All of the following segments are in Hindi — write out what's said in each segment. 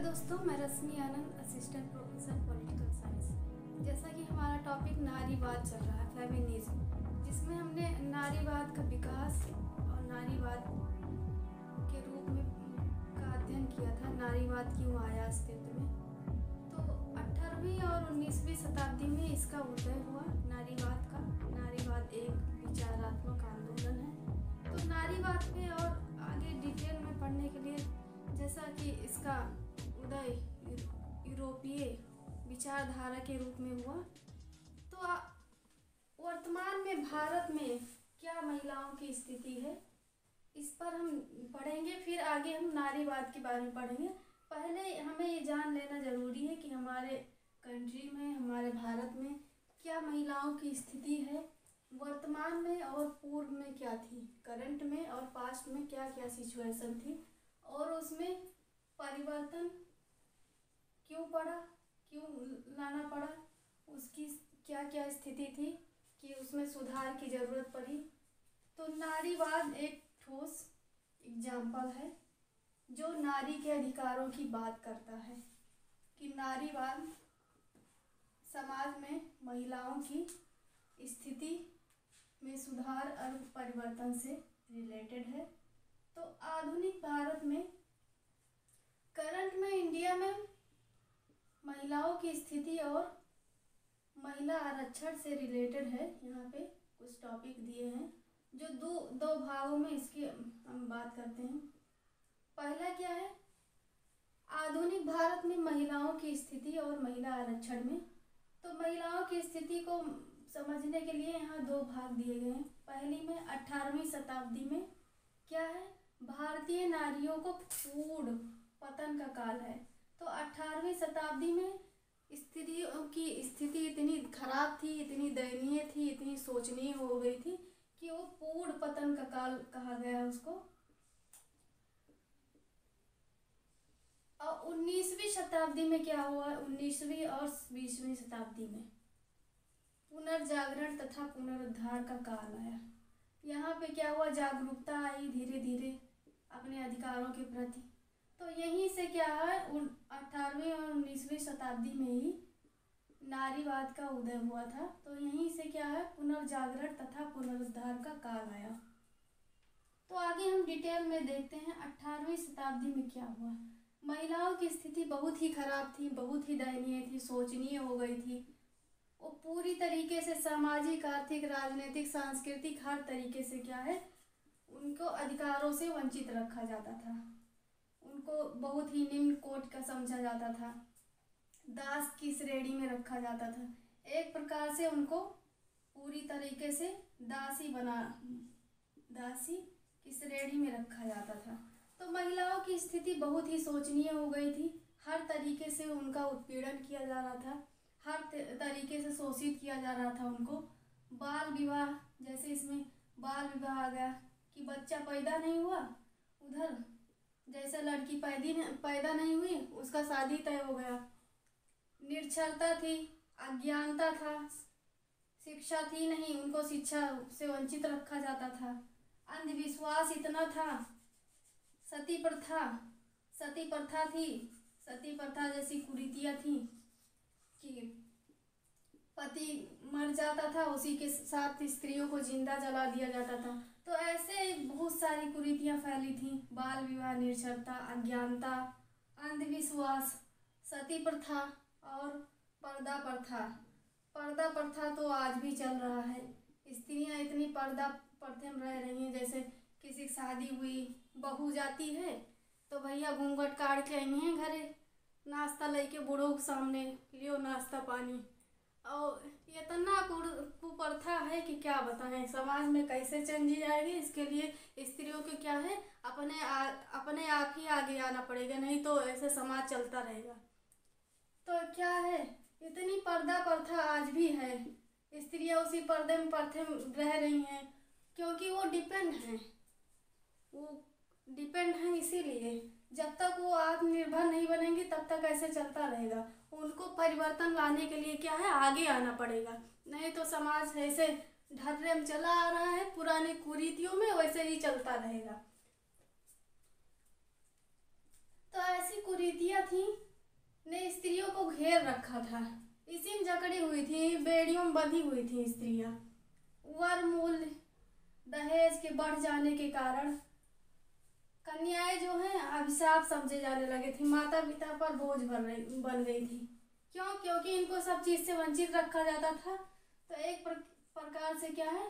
दोस्तों, मैं रश्मि आनंद, असिस्टेंट प्रोफेसर पॉलिटिकल साइंस। जैसा कि हमारा टॉपिक नारीवाद चल रहा है, फेमिनिज्म, जिसमें हमने नारीवाद का विकास और नारीवाद के रूप में का अध्ययन किया था। नारीवाद क्यों आया अस्तित्व में। तो 18वीं और 19वीं शताब्दी में इसका उदय हुआ नारीवाद का। नारीवाद एक विचारात्मक आंदोलन है। तो नारीवाद पे और आगे डिटेल में पढ़ने के लिए, जैसा कि इसका उदय यूरोपीय विचारधारा के रूप में हुआ, तो वर्तमान में भारत में क्या महिलाओं की स्थिति है, इस पर हम पढ़ेंगे। फिर आगे हम नारीवाद के बारे में पढ़ेंगे। पहले हमें ये जान लेना ज़रूरी है कि हमारे कंट्री में, हमारे भारत में क्या महिलाओं की स्थिति है, वर्तमान में और पूर्व में क्या थी, करंट में और पास्ट में क्या क्या सिचुएशन थी, और उसमें परिवर्तन क्यों पड़ा, क्यों लाना पड़ा, उसकी क्या क्या स्थिति थी कि उसमें सुधार की ज़रूरत पड़ी। तो नारीवाद एक ठोस एग्जाम्पल है जो नारी के अधिकारों की बात करता है कि नारीवाद समाज में महिलाओं की स्थिति में सुधार और परिवर्तन से रिलेटेड है। तो आधुनिक भारत में, करंट में, इंडिया में महिलाओं की स्थिति और महिला आरक्षण से रिलेटेड है। यहाँ पे कुछ टॉपिक दिए हैं जो दो भागों में इसकी हम बात करते हैं। पहला क्या है, आधुनिक भारत में महिलाओं की स्थिति और महिला आरक्षण में। तो महिलाओं की स्थिति को समझने के लिए यहाँ दो भाग दिए गए हैं। पहली में 18वीं शताब्दी में क्या है, भारतीय नारियों को पूर्ण पतन का काल है। तो 18वीं शताब्दी में स्त्रियों की स्थिति इतनी खराब थी, इतनी दयनीय थी, इतनी शोचनीय हो गई थी कि वो पूर्ण पतन का काल कहा गया उसको। और 19वीं शताब्दी में क्या हुआ, 19वीं और 20वीं शताब्दी में पुनर्जागरण तथा पुनरुद्धार का काल आया। यहाँ पे क्या हुआ, जागरूकता आई धीरे धीरे अपने अधिकारों के प्रति। तो यहीं से क्या है, 18वीं और 19वीं शताब्दी में ही नारीवाद का उदय हुआ था। तो यहीं से क्या है, पुनर्जागरण तथा पुनरुद्धार का काल आया। तो आगे हम डिटेल में देखते हैं 18वीं शताब्दी में क्या हुआ। महिलाओं की स्थिति बहुत ही खराब थी, बहुत ही दयनीय थी, शोचनीय हो गई थी। वो पूरी तरीके से सामाजिक, आर्थिक, राजनीतिक, सांस्कृतिक हर तरीके से क्या है, उनको अधिकारों से वंचित रखा जाता था। उनको बहुत ही निम्न कोटि का समझा जाता था, दास की श्रेणी में रखा जाता था। एक प्रकार से उनको पूरी तरीके से दासी की श्रेणी में रखा जाता था। तो महिलाओं की स्थिति बहुत ही शोचनीय हो गई थी। हर तरीके से उनका उत्पीड़न किया जा रहा था, हर तरीके से शोषित किया जा रहा था उनको। बाल विवाह, जैसे इसमें बाल विवाह आ गया कि बच्चा पैदा नहीं हुआ, उधर जैसे लड़की पैदा नहीं हुई, उसका शादी तय हो गया। निरक्षरता थी, अज्ञानता था, शिक्षा थी नहीं, उनको शिक्षा से वंचित रखा जाता था। अंधविश्वास इतना था। सती प्रथा थी। सती प्रथा जैसी कुरीतियाँ थी कि पति मर जाता था, उसी के साथ स्त्रियों को जिंदा जला दिया जाता था। तो ऐसे बहुत सारी कुरीतियाँ फैली थी। बाल विवाह, निरक्षरता, अज्ञानता, अंधविश्वास, सती प्रथा और पर्दा प्रथा तो आज भी चल रहा है। स्त्रियाँ इतनी पर्दा प्रथा में रह रही हैं, जैसे किसी की शादी हुई, बहू जाती है तो भैया घूंघट काट के आई हैं घरे, नाश्ता लेके बूढ़ों के सामने, लियो नाश्ता पानी। और इतना कुप्रथा है कि क्या बताएं, समाज में कैसे चेंजी जाएगी। इसके लिए स्त्रियों के क्या है, अपने आप ही आगे आना पड़ेगा, नहीं तो ऐसे समाज चलता रहेगा। तो क्या है, इतनी पर्दा प्रथा आज भी है। स्त्रियां उसी पर्दे में रह रही हैं क्योंकि वो डिपेंड हैं। इसीलिए जब तक वो आत्मनिर्भर नहीं बनेंगी तब तक ऐसे चलता रहेगा। उनको परिवर्तन लाने के लिए क्या है, आगे आना पड़ेगा, नहीं तो समाज ऐसे ढर्रे में चला आ रहा है, पुरानी कुरीतियों में वैसे ही चलता रहेगा। तो ऐसी कुरीतियाँ थी घेर रखा था। इसी में जकड़ी हुई थी, बेड़ियों में बंधी हुई थी स्त्रियां। वर मूल्य दहेज के बढ़ जाने के कारण कन्याएं जो हैं अभिशाप समझे जाने लगे थे, माता पिता पर बोझ बन गई थी। क्यों? क्योंकि इनको सब चीज से वंचित रखा जाता था। तो एक प्रकार से क्या है,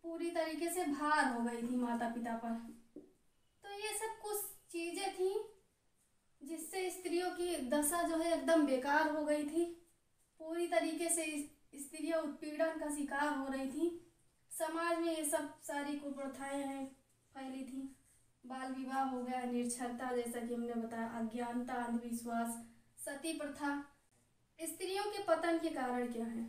पूरी तरीके से भार हो गई थी माता पिता पर। तो ये सब कुछ चीजें थी जिससे स्त्रियों की दशा जो है एकदम बेकार हो गई थी। पूरी तरीके से स्त्रियां उत्पीड़न का शिकार हो रही थी। समाज में ये सब सारी कुप्रथाएं हैं फैली थी। बाल विवाह हो गया, निरक्षरता जैसा कि हमने बताया, अज्ञानता, अंधविश्वास, सती प्रथा। स्त्रियों के पतन के कारण क्या है?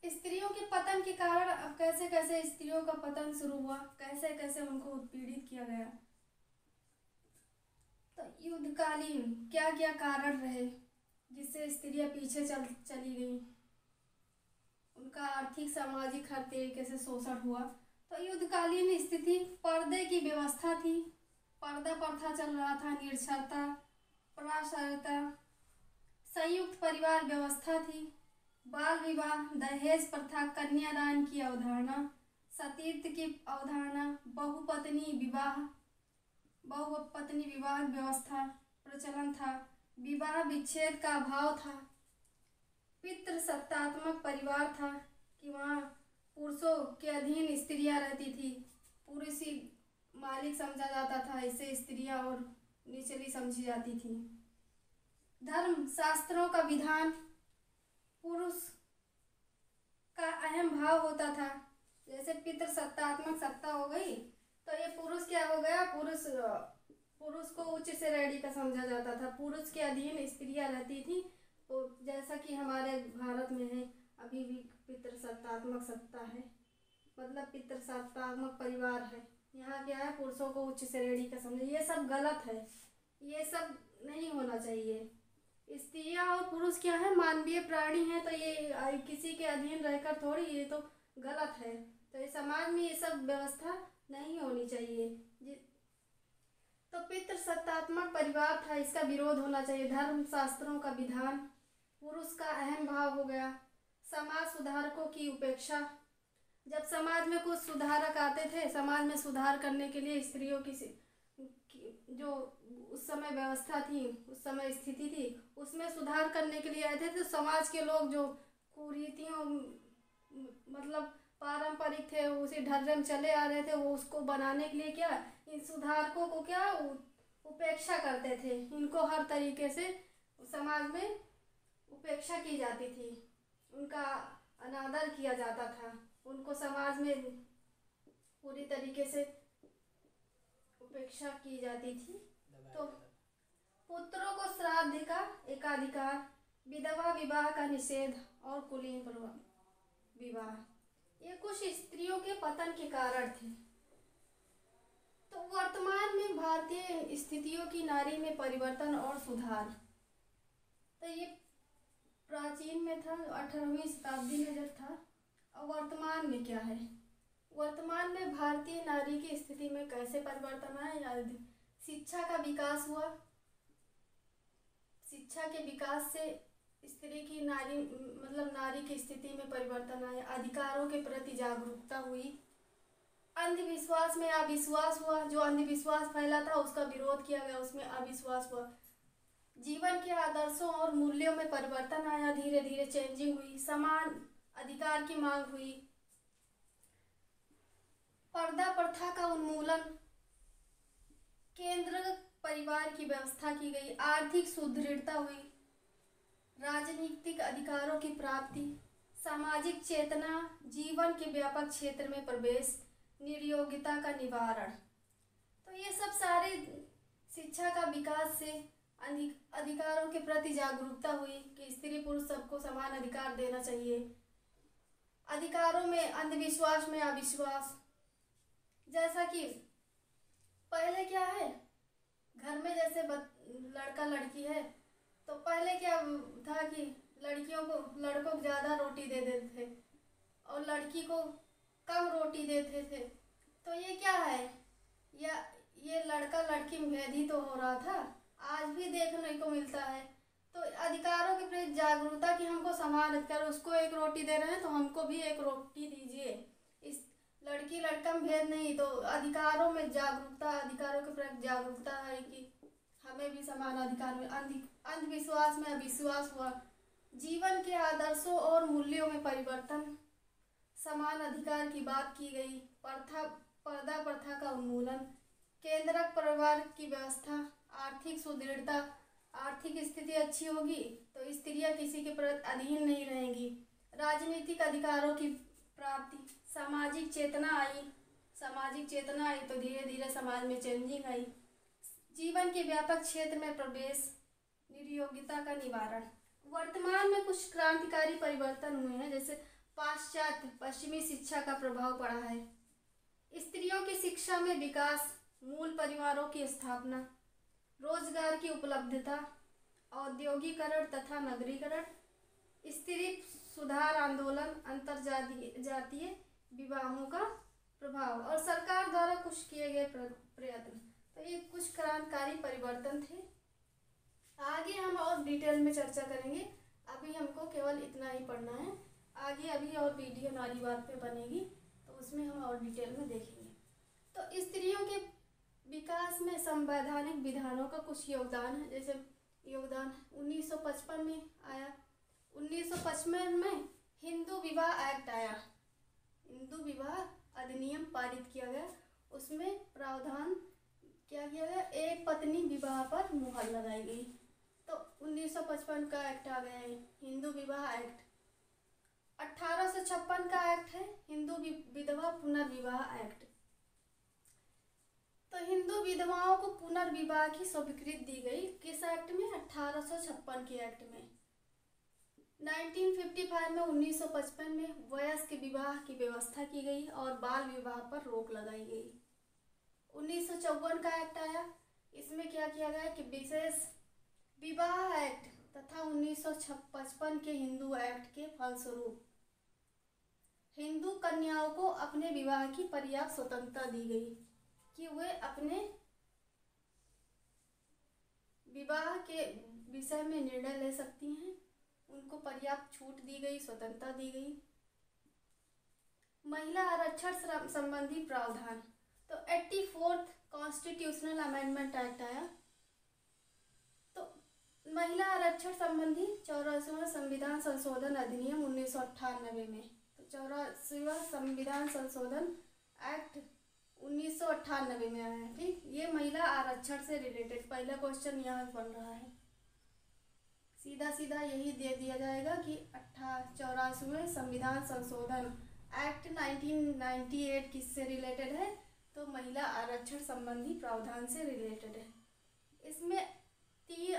स्त्रियों के पतन के कारण अब कैसे कैसे स्त्रियों का पतन शुरू हुआ, कैसे कैसे उनको उत्पीड़ित किया गया। तो युद्धकालीन क्या क्या कारण रहे जिससे स्त्रियां पीछे चली गई, उनका आर्थिक सामाजिक हर तरीके से शोषण हुआ। तो युद्धकालीन स्थिति, पर्दे की व्यवस्था थी, पर्दा प्रथा चल रहा था, निरक्षरता, पराश्रयता, संयुक्त परिवार व्यवस्था थी, बाल विवाह, दहेज प्रथा, कन्यादान की अवधारणा, सतीत्व की अवधारणा, बहुपत्नी विवाह व्यवस्था प्रचलन था, विवाह विच्छेद का अभाव था, पितृसत्तात्मक परिवार था कि वहाँ पुरुषों के अधीन स्त्रियां रहती थी, पुरुष ही मालिक समझा जाता था, इससे स्त्रियां और निचली समझी जाती थी। धर्म शास्त्रों का विधान, पुरुष का अहम भाव होता था। जैसे पितृसत्तात्मक सत्ता हो गई तो ये पुरुष क्या हो गया, पुरुष को उच्च श्रेणी का समझा जाता था, पुरुष के अधीन स्त्रियां रहती थी। तो जैसा कि हमारे भारत में है अभी भी पितृसत्तात्मक सत्ता है, मतलब पितृसत्तात्मक परिवार है। यहाँ क्या है, पुरुषों को उच्च श्रेणी का समझे, ये सब गलत है, ये सब नहीं होना चाहिए। स्त्रियां और पुरुष क्या है, मानवीय प्राणी है, तो ये किसी के अधीन रहकर थोड़ी, ये तो गलत है। तो इस समाज में ये सब व्यवस्था नहीं होनी चाहिए। तो पितृसत्तात्मक परिवार था, इसका विरोध होना चाहिए। धर्म शास्त्रों का विधान, पुरुष का अहम भाव हो गया। समाज सुधारकों की उपेक्षा, जब समाज में कुछ सुधारक आते थे, समाज में सुधार करने के लिए स्त्रियों की जो उस समय व्यवस्था थी, उस समय स्थिति थी, उसमें सुधार करने के लिए आए थे। तो समाज के लोग जो कुरीतियों मतलब पारंपरिक थे, उसी ढर्रे में चले आ रहे थे, वो उसको बनाने के लिए क्या, इन सुधारकों को क्या उपेक्षा करते थे। इनको हर तरीके से समाज में उपेक्षा की जाती थी, उनका अनादर किया जाता था, उनको समाज में पूरी तरीके से उपेक्षा की जाती थी। तो पुत्रों को श्राद्ध का एकाधिकार, विधवा विवाह का निषेध और कुलीन विवाह, ये कुछ स्त्रियों के पतन के कारण थे। तो वर्तमान में भारतीय स्थितियों की नारी में परिवर्तन और सुधार, तो ये प्राचीन में था, 18वीं शताब्दी में जब था। और वर्तमान में क्या है, वर्तमान में भारतीय नारी की स्थिति में कैसे परिवर्तन आया। शिक्षा का विकास हुआ, शिक्षा के विकास से स्त्री की नारी की स्थिति में परिवर्तन आया। अधिकारों के प्रति जागरूकता हुई, अंधविश्वास में अविश्वास हुआ, जो अंधविश्वास फैला था उसका विरोध किया गया, उसमें अविश्वास हुआ। जीवन के आदर्शों और मूल्यों में परिवर्तन आया, धीरे धीरे चेंजिंग हुई, समान अधिकार की मांग हुई, पर्दा प्रथा का उन्मूलन, केंद्र परिवार की व्यवस्था की गई, आर्थिक सुदृढ़ता हुई, राजनीतिक अधिकारों की प्राप्ति, सामाजिक चेतना, जीवन के व्यापक क्षेत्र में प्रवेश, निर्योग्यता का निवारण। तो ये सब सारे शिक्षा का विकास से अधिकारों के प्रति जागरूकता हुई कि स्त्री पुरुष सबको समान अधिकार देना चाहिए। अधिकारों में अंधविश्वास में अविश्वास, जैसा कि पहले क्या है, घर में जैसे लड़का लड़की है तो पहले क्या था कि लड़कों को ज़्यादा रोटी दे देते थे और लड़की को कम रोटी देते थे। तो ये क्या है, ये लड़का लड़की में भेद ही तो हो रहा था। आज भी देखने को मिलता है। तो अधिकारों के प्रति जागरूकता कि हमको समान अधिकार, उसको एक रोटी दे रहे हैं तो हमको भी एक रोटी दीजिए। इस लड़की लड़का में भेद नहीं, तो अधिकारों में जागरूकता, अधिकारों के प्रति जागरूकता है कि हमें भी समान अधिकार में। अंधविश्वास में अविश्वास हुआ, जीवन के आदर्शों और मूल्यों में परिवर्तन, समान अधिकार की बात की गई, पर्दा प्रथा का उन्मूलन, केंद्रक परिवार की व्यवस्था, आर्थिक सुदृढ़ता, आर्थिक स्थिति अच्छी होगी तो स्त्रियां किसी के प्रति अधीन नहीं रहेंगी, राजनीतिक अधिकारों की प्राप्ति, सामाजिक चेतना आई तो धीरे धीरे समाज में चेंजिंग आई, जीवन के व्यापक क्षेत्र में प्रवेश, निरुयोगिता का निवारण। वर्तमान में कुछ क्रांतिकारी परिवर्तन हुए हैं, जैसे पाश्चात्य पश्चिमी शिक्षा का प्रभाव पड़ा है, स्त्रियों की शिक्षा में विकास, मूल परिवारों की स्थापना, रोजगार की उपलब्धता, औद्योगिकरण तथा नगरीकरण, स्त्री सुधार आंदोलन, अंतरजातीय विवाहों का प्रभाव और सरकार द्वारा कुछ किए गए प्रयत्न। तो ये कुछ क्रांतिकारी परिवर्तन थे। आगे हम और डिटेल में चर्चा करेंगे, अभी हमको केवल इतना ही पढ़ना है। आगे अभी और वीडियो नारीवाद पे बनेगी तो उसमें हम और डिटेल में देखेंगे। तो स्त्रियों के विकास में संवैधानिक विधानों का कुछ योगदान है, जैसे योगदान 1955 में आया। 1955 में हिंदू विवाह एक्ट आया, हिंदू विवाह अधिनियम पारित किया गया। उसमें प्रावधान क्या किया गया, एक पत्नी विवाह पर मुहर लगाई गई। तो 1955 का एक्ट आ गया है, हिंदू विवाह एक्ट। 1856 का एक्ट है हिंदू विधवा पुनर्विवाह एक्ट। तो हिंदू विधवाओं को पुनर्विवाह की स्वीकृति दी गई किस एक्ट में, 1856 के एक्ट में। 1955 में 1955 में वयस्क विवाह की व्यवस्था की गई और बाल विवाह पर रोक लगाई गई। 1954 का एक्ट आया, इसमें क्या किया गया कि विशेष विवाह एक्ट तथा 1955 के हिंदू एक्ट के फलस्वरूप हिंदू कन्याओं को अपने विवाह की पर्याप्त स्वतंत्रता दी गई कि वे अपने विवाह के विषय में निर्णय ले सकती हैं, उनको पर्याप्त छूट दी गई, स्वतंत्रता दी गई। महिला आरक्षण संबंधी प्रावधान, तो 84th कॉन्स्टिट्यूशनल अमेंडमेंट एक्ट आया। तो महिला आरक्षण संबंधी 84वां संविधान संशोधन अधिनियम 1998 में, तो 84वां संविधान संशोधन एक्ट 1998 में आया है। ठीक, ये महिला आरक्षण से रिलेटेड पहला क्वेश्चन यहाँ बन रहा है, सीधा सीधा यही दे दिया जाएगा कि 84वें संविधान संशोधन एक्ट 1998 किससे रिलेटेड है, तो महिला आरक्षण संबंधी प्रावधान से रिलेटेड है। इसमें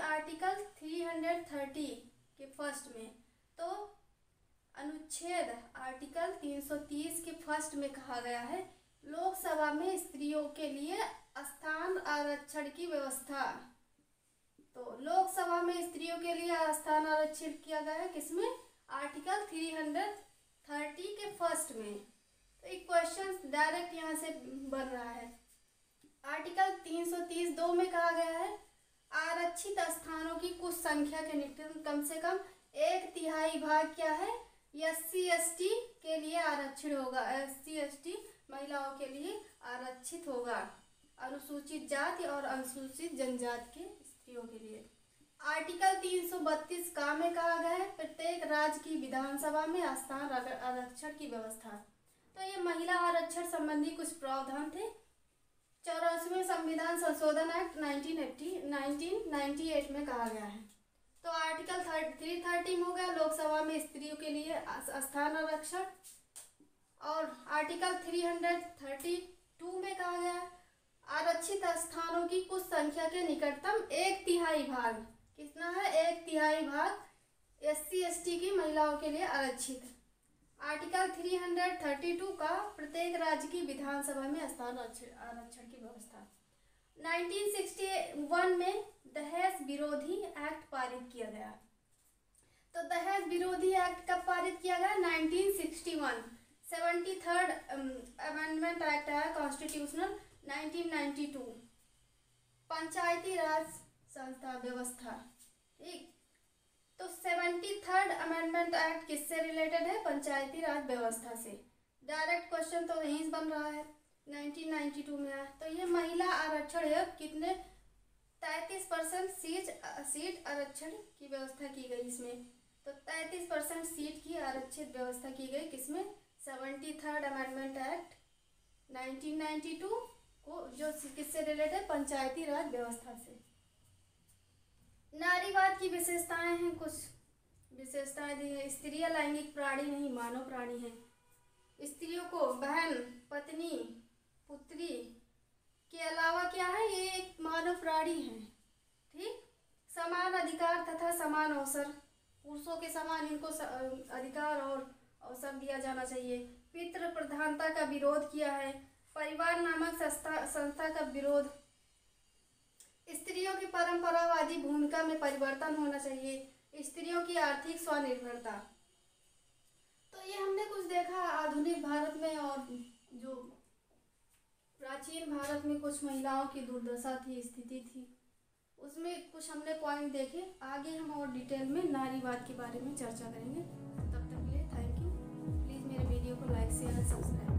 आर्टिकल 330 के फर्स्ट में, तो अनुच्छेद आर्टिकल 330 के फर्स्ट में कहा गया है लोकसभा में स्त्रियों के लिए स्थान आरक्षण की व्यवस्था। तो लोकसभा में स्त्रियों के लिए स्थान आरक्षित किया गया है किसमें, आर्टिकल 330 के फर्स्ट में। तो एक क्वेश्चन डायरेक्ट यहाँ से बन रहा है। आर्टिकल 330(2) में कहा गया है आरक्षित स्थानों की कुछ संख्या के निकट कम से कम 1/3 भाग क्या है, SC/ST के लिए आरक्षित होगा, SC/ST महिलाओं के लिए आरक्षित होगा, अनुसूचित जाति और अनुसूचित जनजाति के स्त्रियों के लिए। आर्टिकल 332 का में कहा गया है प्रत्येक राज्य की विधानसभा में स्थान आरक्षण की व्यवस्था। तो ये महिला आरक्षण संबंधी कुछ प्रावधान थे। 84वें संविधान संशोधन एक्ट 1998 में कहा गया है। तो आर्टिकल 330 में हो गया लोकसभा में स्त्रियों के लिए स्थान आरक्षण, और आर्टिकल 332 में कहा गया आरक्षित स्थानों की कुछ संख्या के निकटतम 1/3 भाग, कितना है, 1/3 भाग SC/ST की महिलाओं के लिए आरक्षित। आर्टिकल 332 का प्रत्येक राज्य की विधानसभा में स्थान आरक्षण की व्यवस्था। 1961 में दहेज विरोधी एक्ट पारित किया गया। तो दहेज विरोधी एक्ट कब पारित किया गया, 1961। 73rd अमेंडमेंट एक्ट आया कॉन्स्टिट्यूशनल 1992। पंचायती राज संस्था व्यवस्था। ठीक, तो 73rd अमेंडमेंट एक्ट किससे रिलेटेड है? पंचायती राज व्यवस्था से। डायरेक्ट क्वेश्चन तो यहीं बन रहा है, 1992 में आया। तो ये महिला आरक्षण है, कितने 33% सीट आरक्षण की व्यवस्था की गई इसमें। तो 33% सीट की आरक्षित व्यवस्था की गई किसमें? 73rd अमेंडमेंट एक्ट 1992 को, जो किससे रिलेटेड है? पंचायती राज व्यवस्था से। नारीवाद की विशेषताएं हैं, कुछ विशेषताएं दी है। स्त्रियां लैंगिक प्राणी नहीं, मानव प्राणी है। स्त्रियों को बहन, पत्नी, पुत्री के अलावा क्या है? ये एक मानव प्राणी है। ठीक, समान अधिकार तथा समान अवसर, पुरुषों के समान इनको अधिकार और अवसर दिया जाना चाहिए। पितृ प्रधानता का विरोध किया है। परिवार नामक संस्था का विरोध। स्त्रियों की परंपरावादी भूमिका में परिवर्तन होना चाहिए। स्त्रियों की आर्थिक स्वनिर्भरता। तो ये हमने कुछ देखा आधुनिक भारत में, और जो प्राचीन भारत में कुछ महिलाओं की दुर्दशा थी, स्थिति थी, उसमें कुछ हमने पॉइंट देखे। आगे हम और डिटेल में नारीवाद के बारे में चर्चा करेंगे। तब तक के लिए थैंक यू। प्लीज़ मेरे वीडियो को लाइक शेयर और सब्सक्राइब